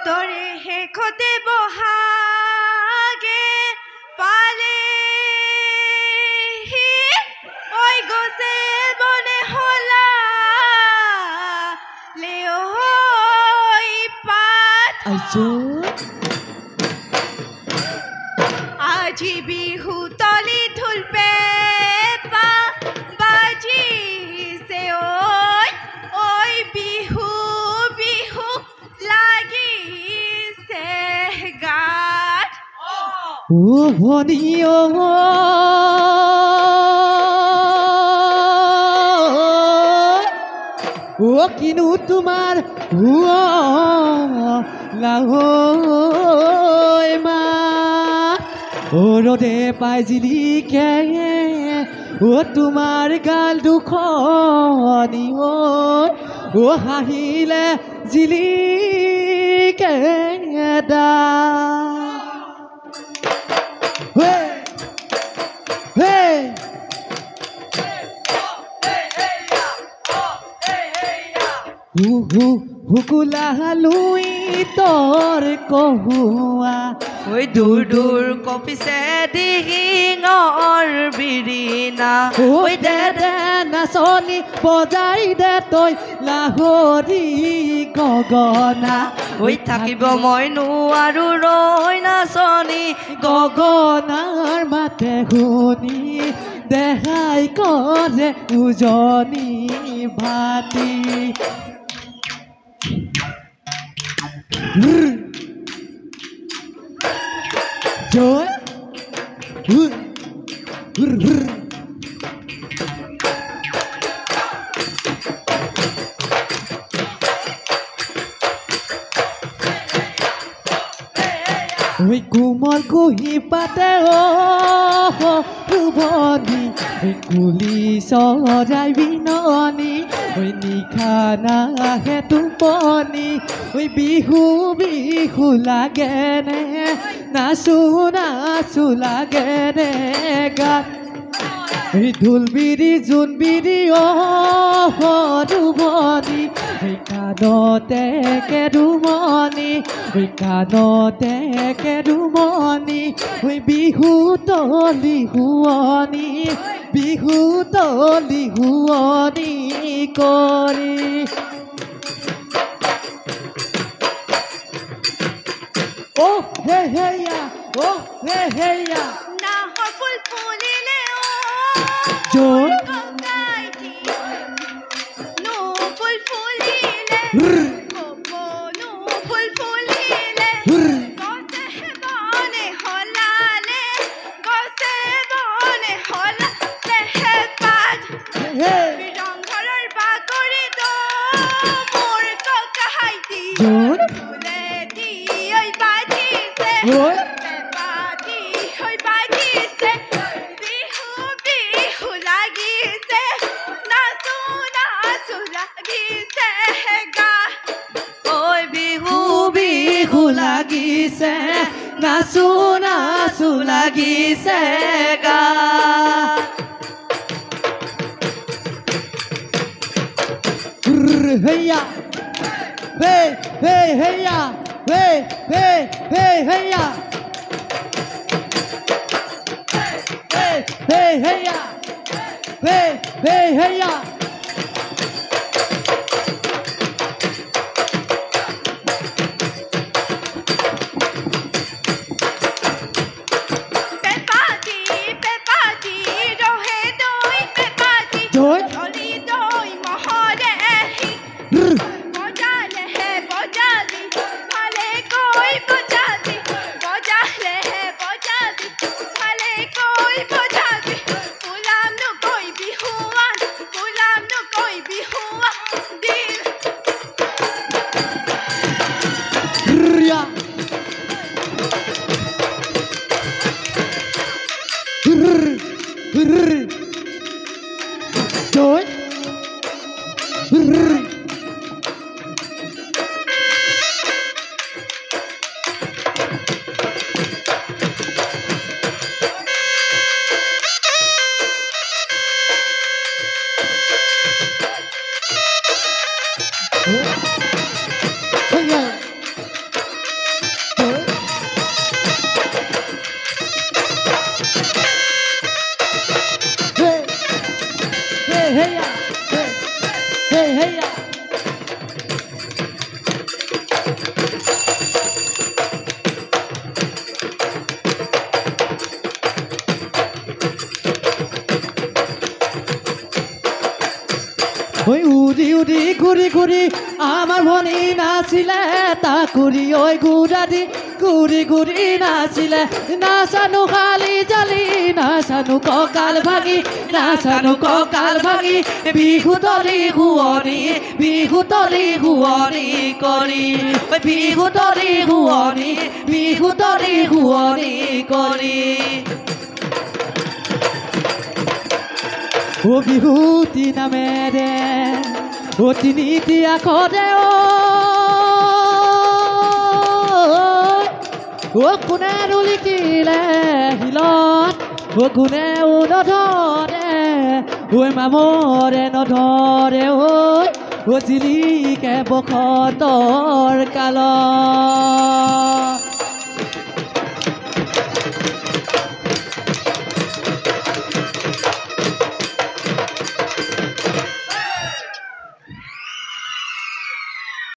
তরে শেষতে বহাগে পালে ওই গছে বনে হলা লে ওই পাত আজি বিহু তলি ঢোল পেপা বাজিছে ওই বিহু বিহু লাগিছে গাত ও ভনী ও কিনু তোমার লাহৈ মা ও ৰদে পাই জিলিকে ও তোমাৰ গাল দুখনি ও হাঁহিলে জিলিকে দা হুকুলা লুই তোৰ কহুয়া ওই দূৰ দূৰ কপিছে দিহিঙৰ বিৰিণা ওই দে দে নাচনি বজাই দে তই লাহৰি গগনা ওই থাকিব মই নোৱাৰো ৰৈ নাচনি গগনাৰ মাতে শুনি দেখাই কৰে উজনি ভাতি Joy. ওই কোমল কুহি পাতে ভুবনি ওই কুলি চৰাই বিননি ওই নিশা নাহে টোপনি ওই বিহু বিহু লাগে নে নাচো নাচো লাগে নে গান ওই ঢোলবিৰি জোনবিৰি দুমনি ওই কাণতে কেৰুমনি ওই কাণতে কেৰুমনি ওই বিহু তলি শুৱনি বিহু তলি শুৱনি কৰি Oh, hey, hey, yeah. Oh, hey, hey, yeah. নাহৰ ফুল ফুলিলে John. নো ফুল ফুলিলে নো ফুল ফুলিলে গছে বনে হলালে গছে বনে হলালে পাত ৰংঘৰৰ বাগৰি দ মোৰ ককা হাইতি John. ফুলে দি ঐ বাজিছে What? বাজি ঐ বাজিছে বিহু বিহু লাগিছে নাচো নাচো লাগিছে গা ঐ বিহু বিহু লাগিছে নাচো নাচো লাগিছে গা হেয়া হে হে হেয়া হে হে হে হেয়া হে হে হেয়া হে হে হেয়া পেপাতি ৰহে দৈ পেপাতি Joy. চলি দৈ মহৰে বজালে হে বজাবি ভালে কৈ বজাবি বজালে হে বজাবি ভালে কৈ বজাবি গোলাম নকৈ বিহুৱান গোলাম নকৈ বিহুৱান দিল Yeah. Joy. ঐ উৰি উৰি ঘূৰি ঘূৰি আমাৰ ভনী নাছিলে তাকুৰি ঐ গুড়া দি ঘূৰি ঘূৰি নাছিলে নাচানো খালি জালি নাচানো কঁকাল ভাঙি নাচানো কঁকাল ভাঙি বিহুতলি শুৱনি বিহুতলি শুৱনি কৰি বিহুতলি শুৱনি বিহুতলি শুৱনি কৰি ও বিহুতি নামেৰে ও তিনিটি আখৰে ও কোনে লিখিলে শিলত ও কোনে নধৰে ঐ মামৰে নধৰে ঐ জিলিকে বসন্তৰ কালত